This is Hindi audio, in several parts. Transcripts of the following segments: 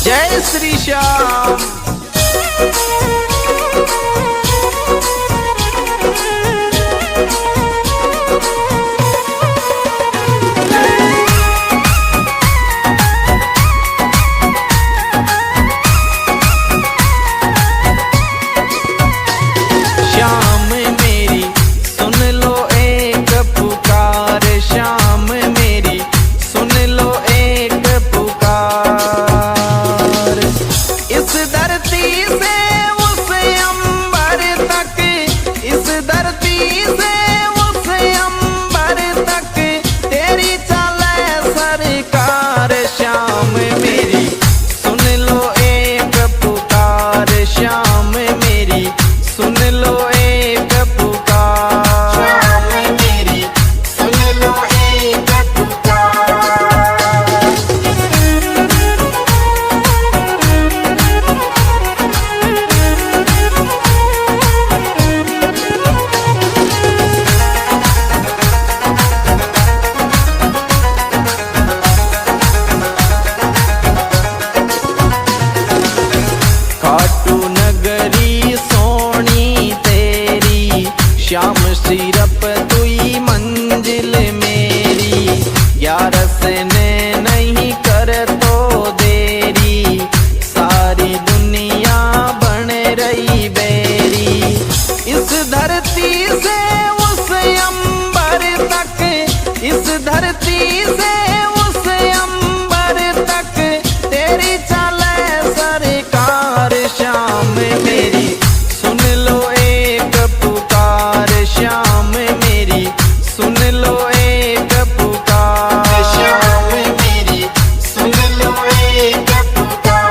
जय श्री श्याम। श्याम मेरी सुन लो एक पुकार, श्याम मेरी सुन लो एक पुकार। इस धरती से उस अंबर तक, इस धरती से उस अंबर तक तेरी चले सरकार। श्याम मेरी सुन लो एक पुकार, श्याम मेरी सुन लो एक पुकार। श्याम मेरी सुन लो एक पुकार। खाटू नगरी सोनी तेरी, श्याम सिरप तुई मंजिल मेरी। ग्यारस ने नहीं कर तो देरी, सारी दुनिया बन रही बेरी। इस धरती से उस अंबर तक, इस धरती से उस अंबर तक तेरी चले सरकार। श्याम मेरी सुन लो एक पुकार, श्याम मेरी सुन लो एक पुकार। श्याम मेरी सुन लो एक पुकार।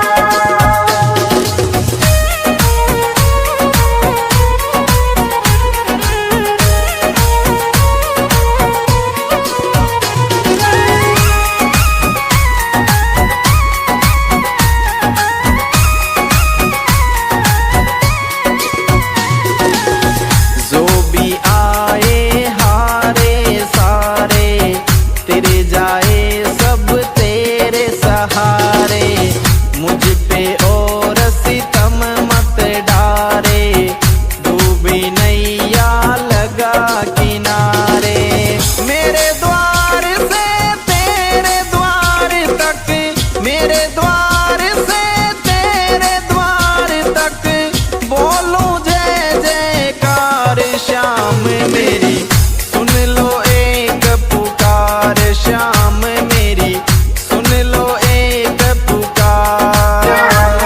जो भी आए हारे सारे, तेरे जाए सब तेरे सहारे। मुझ पे और सितम मत डारे, डूबी नैया लगा किनारे। मेरे द्वार से तेरे द्वार तक, मेरे द्वार से तेरे द्वार तक बोलूं जय जयकार। श्याम मेरी सुन लो एक पुकार, श्याम मेरी सुन लो एक पुकार। श्याम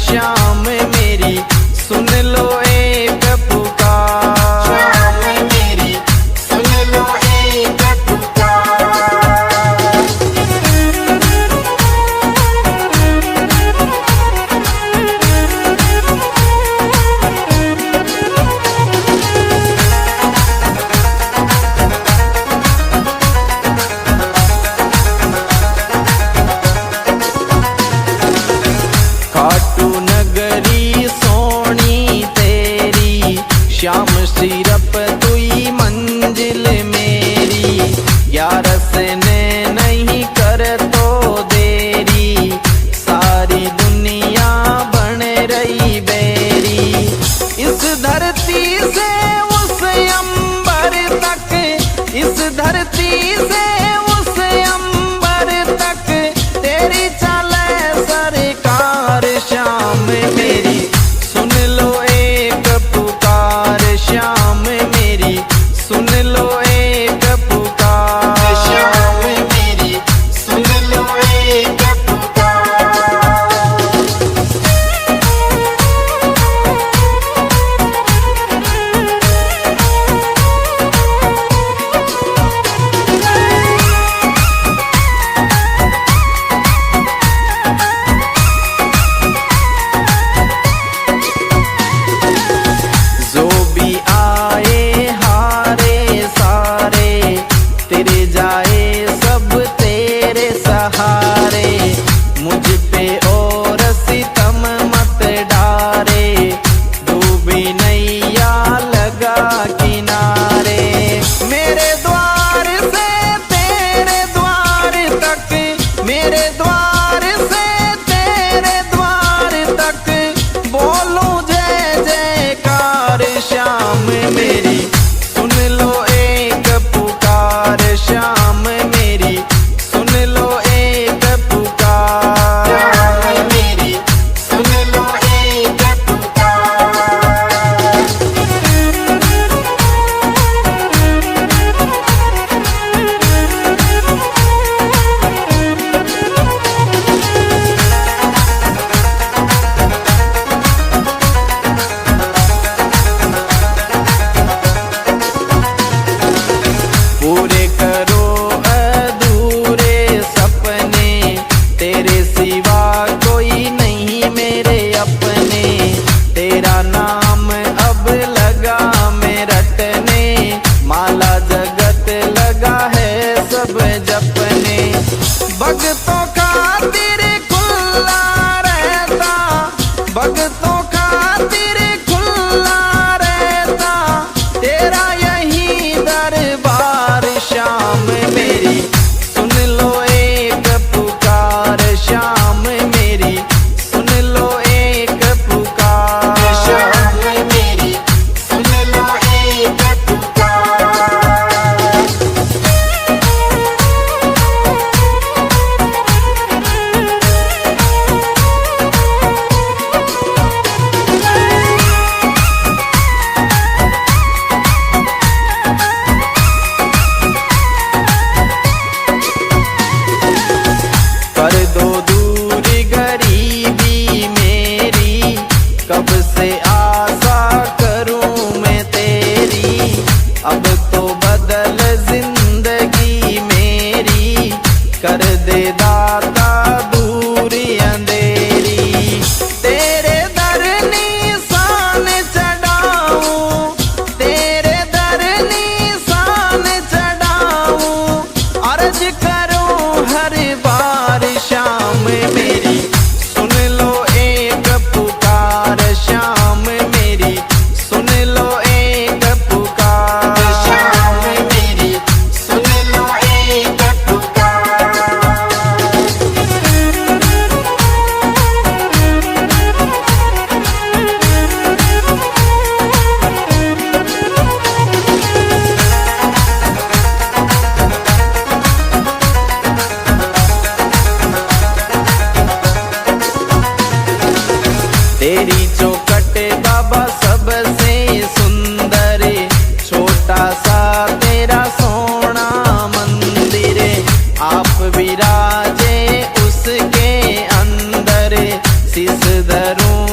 श्याम मेरी सुन लो एक पुकार। श्याम मेरी सुन लो एक पुकार। खाटू नगरी सोनी तेरी, श्याम सिरप तुई मंजिल मेरी। ग्यारस ने नहीं कर तो देरी, सारी दुनिया बन रही बेरी। इस धरती से उस अंबर तक, इस धरती से उस अंबर तक तेरी चले सरकार। श्याम मेरी सुन लो एक पुकार। श्याम मेरी सुन लो एक पुकार। श्याम मेरी सुन लो एक पुकार। जो भी आए हारे सारे, तेरे जाए सब तेरे सहारे। मुझ पे और सितम मत डारे, डूबी नैया लगा किनारे। मेरे द्वार से तेरे द्वार तक, मेरे द्वार से तेरे द्वार तक बोलूं जय जयकार। श्याम मेरी सुन लो एक पुकार। श्याम मेरी सुन लो एक पुकार। श्याम मेरी सुन लो एक पुकार। पूरे करो अधूरे सपने, तेरे सिवा कोई नहीं मेरे अपने। तेरा नाम अब लगा मैं रटने, माला जगत लगा है सब जपने। भक्तों खातिर खुला रहता, भक्तों खातिर खुला रहता तेरा यही दरबार। श्याम मेरी सुन लो एक पुकार। श्याम मेरी सुन लो एक पुकार। श्याम मेरी सुन लो एक पुकार। कर दो दूर गरीबी मेरी, कब से आशा करूं मैं तेरी। अब तो बदल जिंदगी मेरी, कर दे दाता दूरी अंधेरी। तेरे दर निशान चढ़ाऊं, तेरे दर निशान चढ़ाऊं, अर्ज करूं हर बार। श्याम मेरी सुन लो एक पुकार। श्याम मेरी सुन लो एक पुकार। श्याम मेरी सुन लो एक पुकार। तेरी चौखट बाबा सबसे सुंदर, छोटा सा तेरा सोना मंदिर। आप विराजे उसके अंदर, शीश धरूं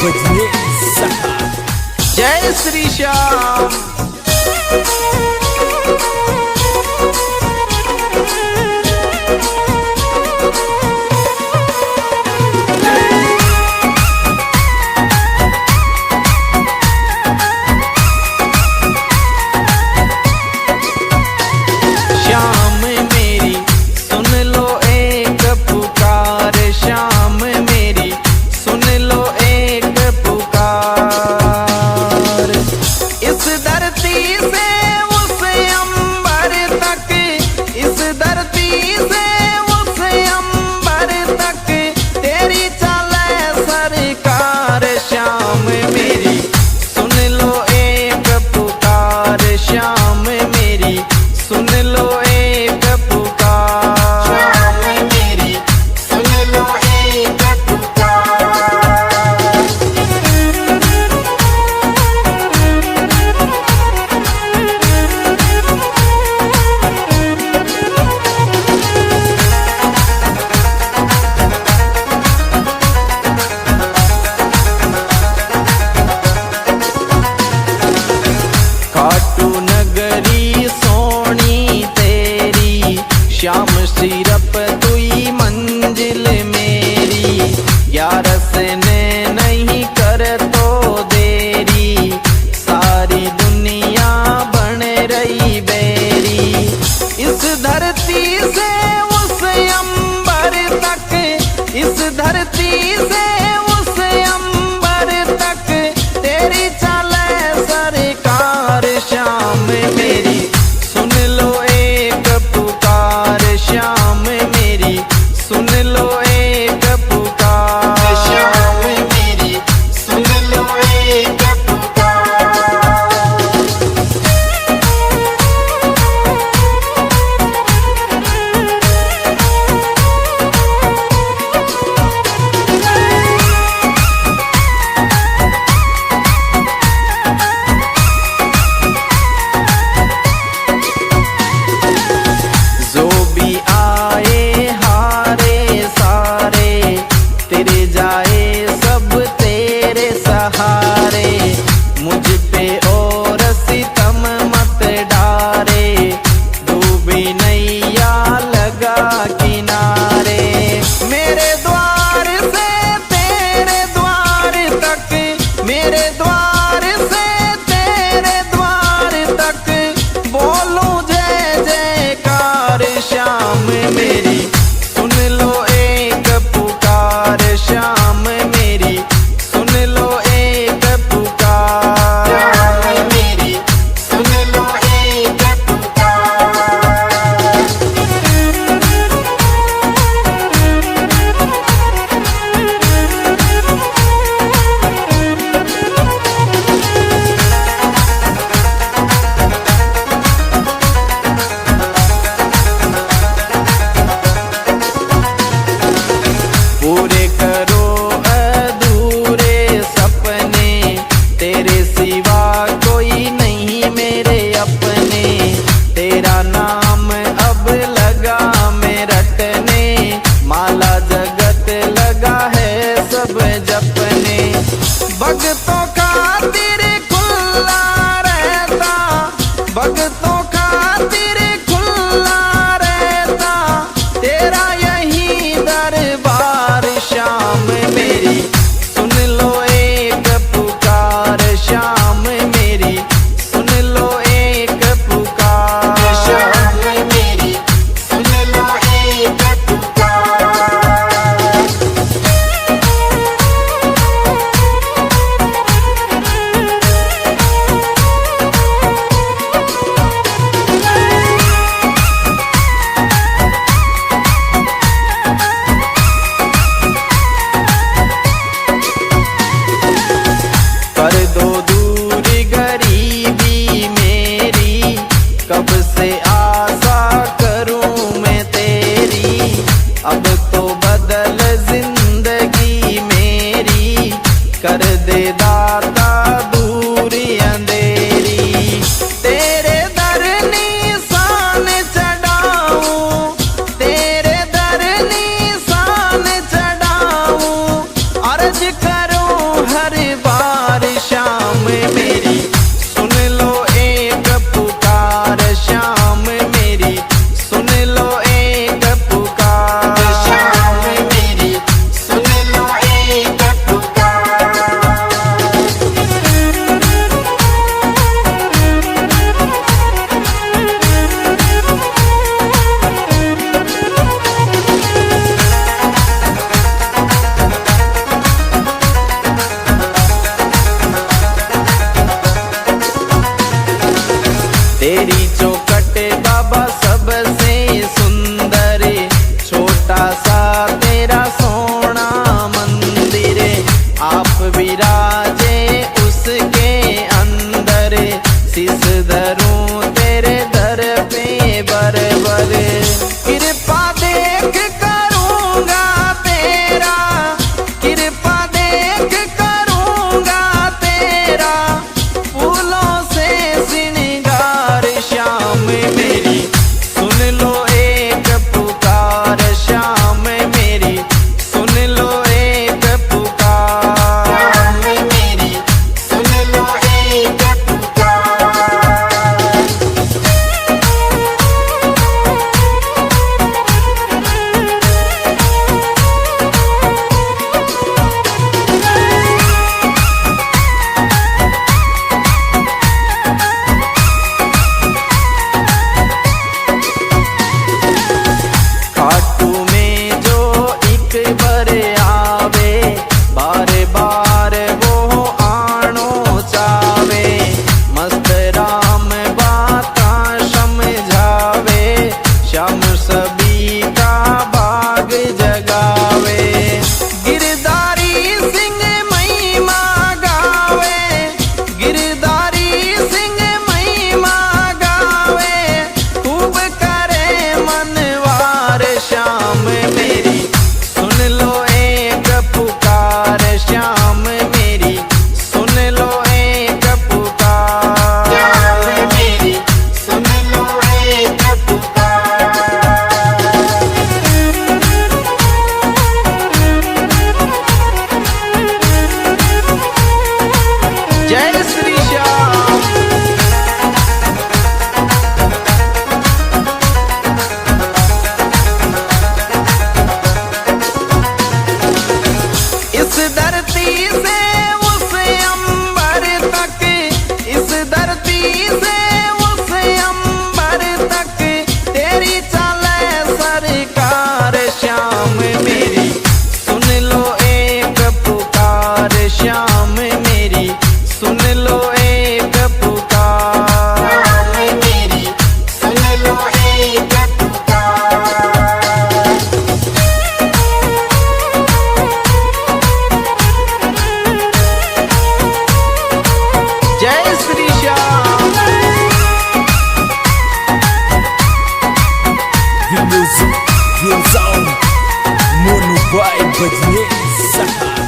बजने साहब। जय श्री श्याम। श्याम मेरी सुन लो एक पुकार, श्याम मेरी सुन लो एक पुकार। इस धरती से उस अंबर तक, इस धरती से उस अंबर तक तेरी चले सरकार। श्याम मेरी सुन लो एक पुकार, श्याम मेरी सुन लो एक पुकार। श्याम मेरी सुन लो एक पुकार। खाटू नगरी सोनी तेरी, श्याम सिरप तुई मंजिल मेरी। ग्यारस ने नहीं कर तो देरी, सारी दुनिया बन रही बेरी। इस धरती से उस अंबर तक, इस धरती से उस अंबर तक तेरी चले सरकार। श्याम मेरी सुन लो एक पुकार, श्याम मेरी सुन लो एक पुकार। श्याम मेरी सुन लो एक पुकार। जो भी आए हारे सारे, तेरे जाए सब तेरे सहारे। मुझ पे और सितम मत डारे, डूबी नैया लगा किनारे। मेरे द्वार से तेरे द्वार तक, मेरे द्वार से तेरे द्वार तक बोलूं जय जयकार। श्याम मेरी सुन लो एक पुकार, श्याम मेरी सुन लो एक पुकार। श्याम मेरी सुन लो एक पुकार। Viens-en, mon ouai, badine, ça.